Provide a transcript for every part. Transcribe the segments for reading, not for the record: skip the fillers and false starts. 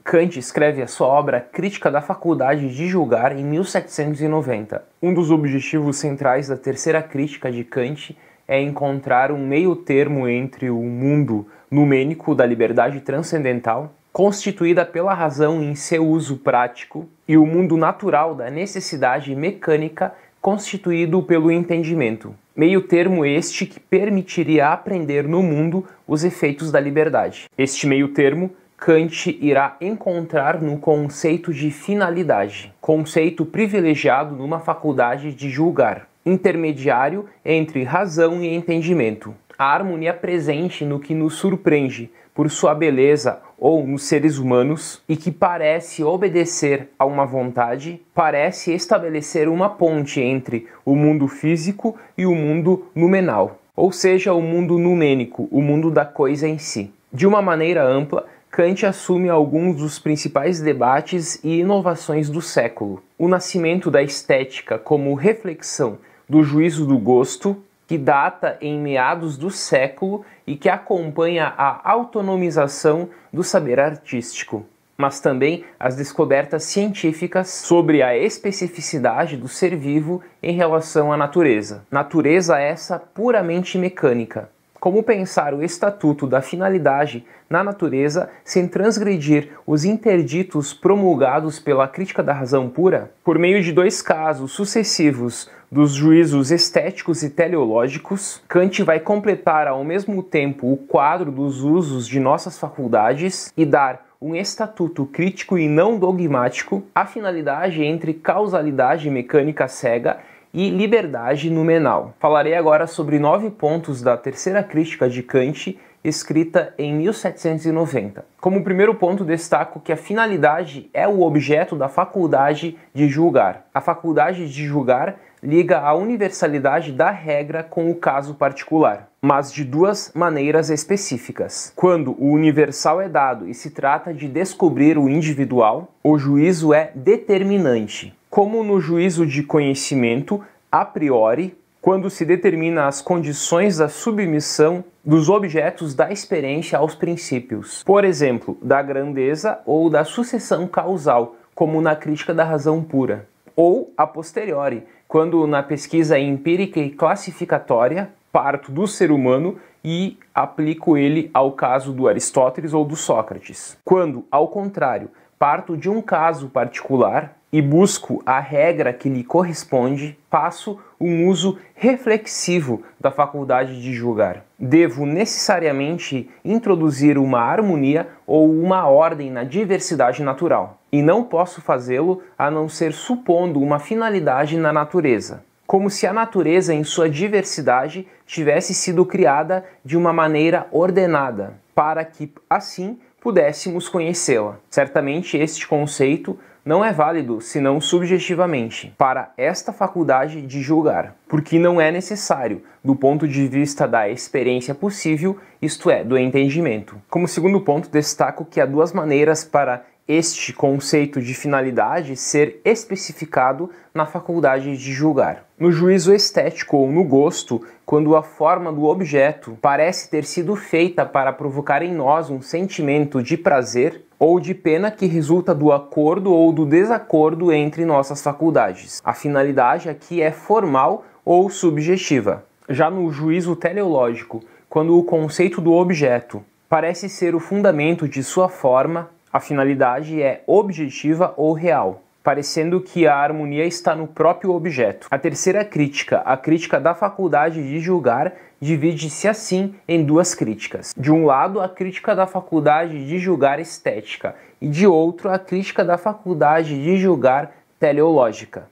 Kant escreve a sua obra Crítica da Faculdade de Julgar em 1790. Um dos objetivos centrais da terceira crítica de Kant é encontrar um meio termo entre o mundo numênico da liberdade transcendental, constituída pela razão em seu uso prático, e o mundo natural da necessidade mecânica, constituído pelo entendimento. Meio termo este que permitiria aprender no mundo os efeitos da liberdade. Este meio termo Kant irá encontrar no conceito de finalidade, conceito privilegiado numa faculdade de julgar, intermediário entre razão e entendimento. A harmonia presente no que nos surpreende por sua beleza ou nos seres humanos e que parece obedecer a uma vontade, parece estabelecer uma ponte entre o mundo físico e o mundo numenal, ou seja, o mundo numênico, o mundo da coisa em si. De uma maneira ampla, Kant assume alguns dos principais debates e inovações do século. O nascimento da estética como reflexão do juízo do gosto, que data em meados do século e que acompanha a autonomização do saber artístico, mas também as descobertas científicas sobre a especificidade do ser vivo em relação à natureza. Natureza essa puramente mecânica. Como pensar o estatuto da finalidade na natureza sem transgredir os interditos promulgados pela crítica da razão pura? Por meio de dois casos sucessivos dos juízos estéticos e teleológicos, Kant vai completar ao mesmo tempo o quadro dos usos de nossas faculdades e dar um estatuto crítico e não dogmático à finalidade entre causalidade mecânica cega e liberdade numenal. Falarei agora sobre 9 pontos da terceira crítica de Kant, escrita em 1790. Como primeiro ponto, destaco que a finalidade é o objeto da faculdade de julgar. A faculdade de julgar liga a universalidade da regra com o caso particular, mas de duas maneiras específicas. Quando o universal é dado e se trata de descobrir o individual, o juízo é determinante. Como no juízo de conhecimento, a priori, quando se determina as condições da submissão dos objetos da experiência aos princípios, por exemplo, da grandeza ou da sucessão causal, como na crítica da razão pura, ou a posteriori, quando na pesquisa empírica e classificatória parto do ser humano e aplico ele ao caso do Aristóteles ou do Sócrates. Quando, ao contrário, parto de um caso particular e busco a regra que lhe corresponde, faço um uso reflexivo da faculdade de julgar. Devo necessariamente introduzir uma harmonia ou uma ordem na diversidade natural, e não posso fazê-lo a não ser supondo uma finalidade na natureza, como se a natureza em sua diversidade tivesse sido criada de uma maneira ordenada, para que, assim, pudéssemos conhecê-la. Certamente este conceito não é válido senão subjetivamente para esta faculdade de julgar, porque não é necessário do ponto de vista da experiência possível, isto é, do entendimento. Como segundo ponto, destaco que há duas maneiras para este conceito de finalidade ser especificado na faculdade de julgar. No juízo estético ou no gosto, quando a forma do objeto parece ter sido feita para provocar em nós um sentimento de prazer ou de pena que resulta do acordo ou do desacordo entre nossas faculdades. A finalidade aqui é formal ou subjetiva. Já no juízo teleológico, quando o conceito do objeto parece ser o fundamento de sua forma, a finalidade é objetiva ou real, parecendo que a harmonia está no próprio objeto. A terceira crítica, a crítica da faculdade de julgar, divide-se assim em duas críticas. De um lado, a crítica da faculdade de julgar estética, e de outro, a crítica da faculdade de julgar teleológica.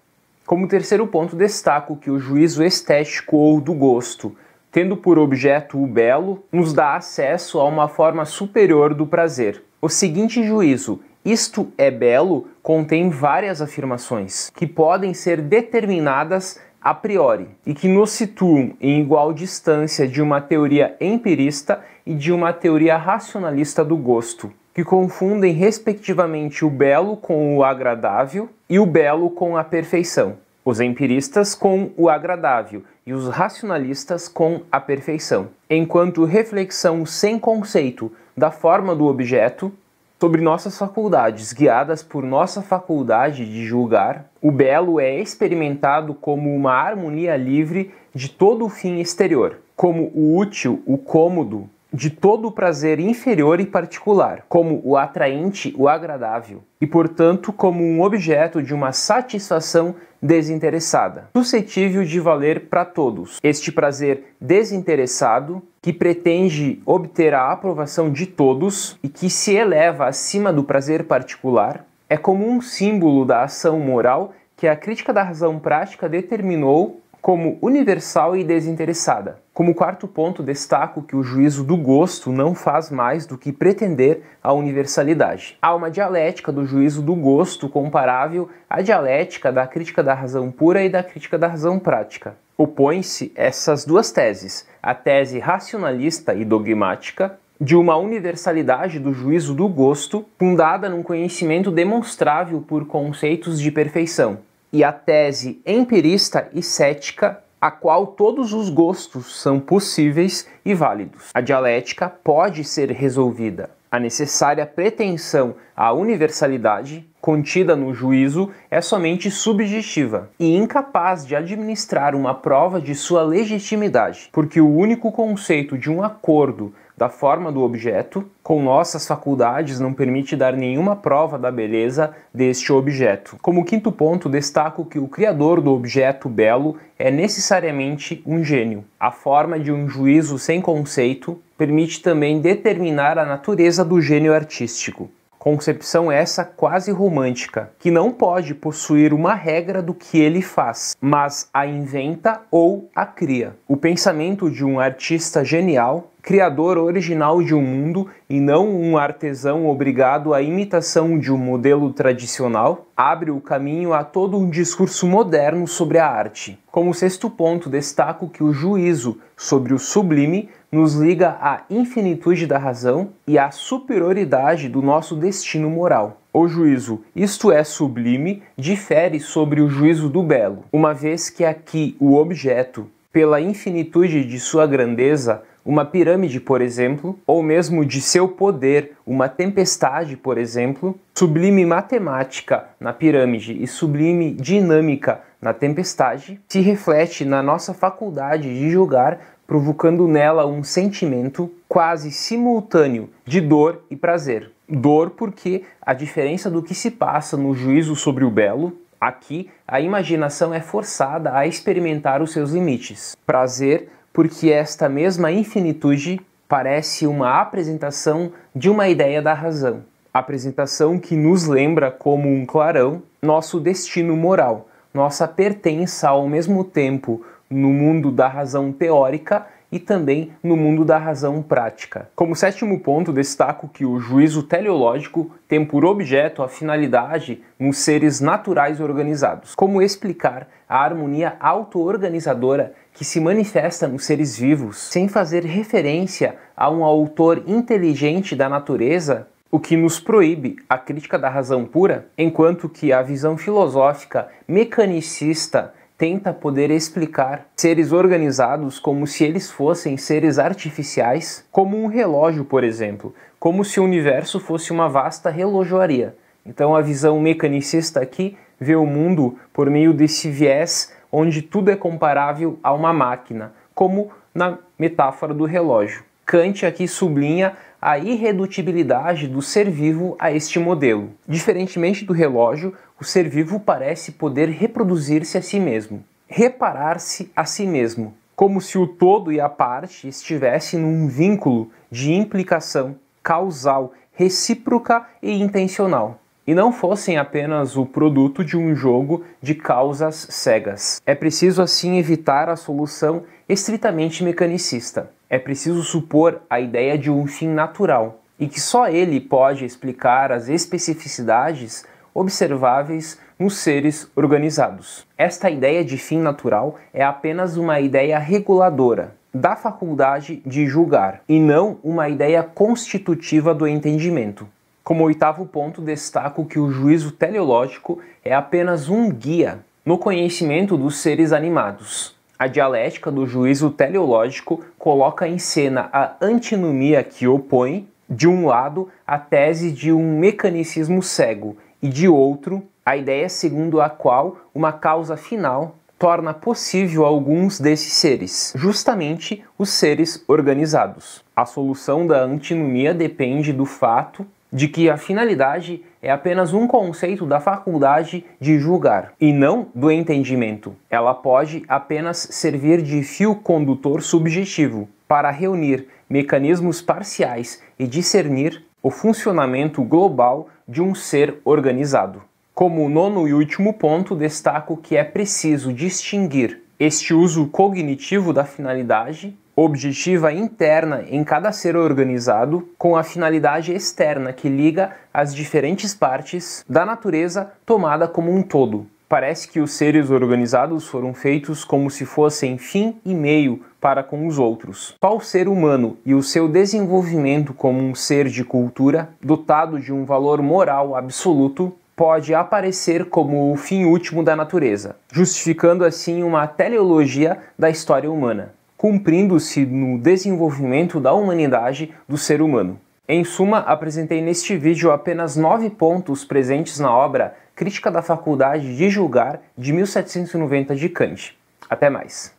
Como terceiro ponto, destaco que o juízo estético ou do gosto, tendo por objeto o belo, nos dá acesso a uma forma superior do prazer. O seguinte juízo, isto é belo, contém várias afirmações que podem ser determinadas a priori e que nos situam em igual distância de uma teoria empirista e de uma teoria racionalista do gosto, que confundem respectivamente o belo com o agradável e o belo com a perfeição. Os empiristas com o agradável e os racionalistas com a perfeição. Enquanto reflexão sem conceito da forma do objeto, Sobre nossas faculdades, guiadas por nossa faculdade de julgar, o belo é experimentado como uma harmonia livre de todo o fim exterior, como o útil, o cômodo, de todo o prazer inferior e particular, como o atraente, o agradável, e portanto como um objeto de uma satisfação desinteressada, suscetível de valer para todos. Este prazer desinteressado, que pretende obter a aprovação de todos e que se eleva acima do prazer particular, é como um símbolo da ação moral que a crítica da razão prática determinou como universal e desinteressada. Como quarto ponto, destaco que o juízo do gosto não faz mais do que pretender a universalidade. Há uma dialética do juízo do gosto comparável à dialética da crítica da razão pura e da crítica da razão prática. Opõem-se essas duas teses, a tese racionalista e dogmática, de uma universalidade do juízo do gosto, fundada num conhecimento demonstrável por conceitos de perfeição, e a tese empirista e cética, a qual todos os gostos são possíveis e válidos. A dialética pode ser resolvida. A necessária pretensão à universalidade, contida no juízo, é somente subjetiva e incapaz de administrar uma prova de sua legitimidade, porque o único conceito de um acordo da forma do objeto, com nossas faculdades, não permite dar nenhuma prova da beleza deste objeto. Como quinto ponto, destaco que o criador do objeto belo é necessariamente um gênio. A forma de um juízo sem conceito permite também determinar a natureza do gênio artístico. Concepção essa quase romântica, que não pode possuir uma regra do que ele faz, mas a inventa ou a cria. O pensamento de um artista genial, criador original de um mundo e não um artesão obrigado à imitação de um modelo tradicional, abre o caminho a todo um discurso moderno sobre a arte. Como sexto ponto, destaco que o juízo sobre o sublime nos liga à infinitude da razão e à superioridade do nosso destino moral. O juízo, isto é sublime, difere sobre o juízo do belo, uma vez que aqui o objeto, pela infinitude de sua grandeza, uma pirâmide, por exemplo, ou mesmo de seu poder, uma tempestade, por exemplo, sublime matemática na pirâmide e sublime dinâmica na tempestade, se reflete na nossa faculdade de julgar, provocando nela um sentimento quase simultâneo de dor e prazer. Dor porque a diferença do que se passa no juízo sobre o belo, aqui a imaginação é forçada a experimentar os seus limites. Prazer porque esta mesma infinitude parece uma apresentação de uma ideia da razão. Apresentação que nos lembra como um clarão nosso destino moral, nossa pertença ao mesmo tempo no mundo da razão teórica e também no mundo da razão prática. Como sétimo ponto, destaco que o juízo teleológico tem por objeto a finalidade nos seres naturais organizados. Como explicar a harmonia auto-organizadora que se manifesta nos seres vivos, sem fazer referência a um autor inteligente da natureza, o que nos proíbe a crítica da razão pura, enquanto que a visão filosófica mecanicista tenta poder explicar seres organizados como se eles fossem seres artificiais, como um relógio, por exemplo, como se o universo fosse uma vasta relojoaria. Então a visão mecanicista aqui vê o mundo por meio desse viés onde tudo é comparável a uma máquina, como na metáfora do relógio. Kant aqui sublinha a irredutibilidade do ser vivo a este modelo. Diferentemente do relógio, o ser vivo parece poder reproduzir-se a si mesmo, reparar-se a si mesmo, como se o todo e a parte estivessem num vínculo de implicação causal, recíproca e intencional, e não fossem apenas o produto de um jogo de causas cegas. É preciso assim evitar a solução estritamente mecanicista. É preciso supor a ideia de um fim natural, e que só ele pode explicar as especificidades observáveis nos seres organizados. Esta ideia de fim natural é apenas uma ideia reguladora da faculdade de julgar, e não uma ideia constitutiva do entendimento. Como oitavo ponto, destaco que o juízo teleológico é apenas um guia no conhecimento dos seres animados. A dialética do juízo teleológico coloca em cena a antinomia que opõe De um lado, a tese de um mecanicismo cego, e de outro, a ideia segundo a qual uma causa final torna possível alguns desses seres, justamente os seres organizados. A solução da antinomia depende do fato de que a finalidade é apenas um conceito da faculdade de julgar, e não do entendimento. Ela pode apenas servir de fio condutor subjetivo para reunir mecanismos parciais e discernir o funcionamento global de um ser organizado. Como nono e último ponto, destaco que é preciso distinguir este uso cognitivo da finalidade objetiva interna em cada ser organizado com a finalidade externa que liga as diferentes partes da natureza tomada como um todo. Parece que os seres organizados foram feitos como se fossem fim e meio para com os outros. Só o ser humano e o seu desenvolvimento como um ser de cultura, dotado de um valor moral absoluto, pode aparecer como o fim último da natureza, justificando assim uma teleologia da história humana, cumprindo-se no desenvolvimento da humanidade do ser humano. Em suma, apresentei neste vídeo apenas 9 pontos presentes na obra Crítica da Faculdade de Julgar, de 1790 de Kant. Até mais!